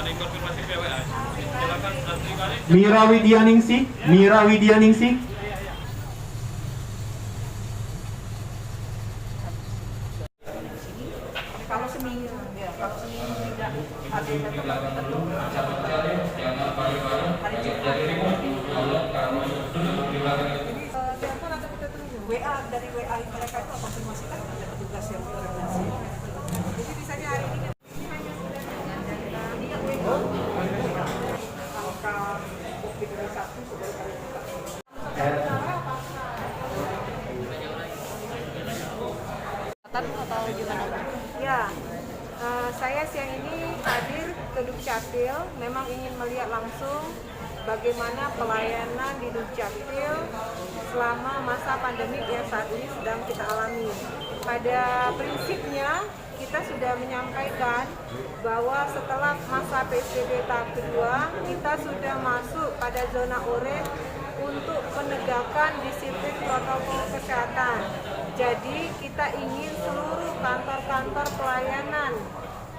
dikonfirmasi PWA. Silakan Asri Kali. Mira Widyaningsih, Mira Widyaningsih. Kalau seminggu tidak ada satu hari Jumat. Telepon atau kita tunggu WA dari WA mereka itu konfirmasikan ada petugas yang koordinasi. Jadi misalnya hari ini angka COVID dari satu sudah kali buka. Atau gimana? Ya, saya siang ini hadir ke Dukcapil, memang ingin melihat langsung bagaimana pelayanan di Dukcapil selama masa pandemi yang saat ini sedang kita alami. Pada prinsipnya kita sudah menyampaikan bahwa setelah masa PSBB tahap kedua, kita sudah masuk pada zona oranye untuk penegakan disiplin protokol kesehatan. Jadi kita ingin seluruh kantor-kantor pelayanan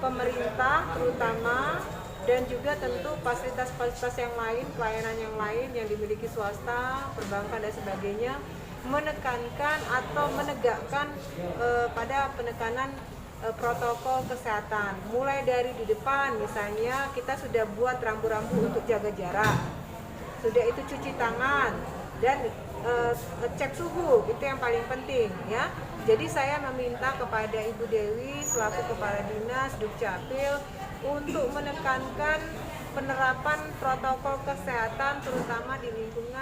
pemerintah terutama dan juga tentu fasilitas-fasilitas yang lain, pelayanan yang lain yang dimiliki swasta, perbankan dan sebagainya menekankan atau menegakkan pada penekanan protokol kesehatan. Mulai dari di depan misalnya kita sudah buat rambu-rambu untuk jaga jarak. Sudah itu cuci tangan dan cek suhu, itu yang paling penting ya. Jadi saya meminta kepada Ibu Dewi selaku Kepala Dinas Dukcapil untuk menekankan penerapan protokol kesehatan terutama di lingkungan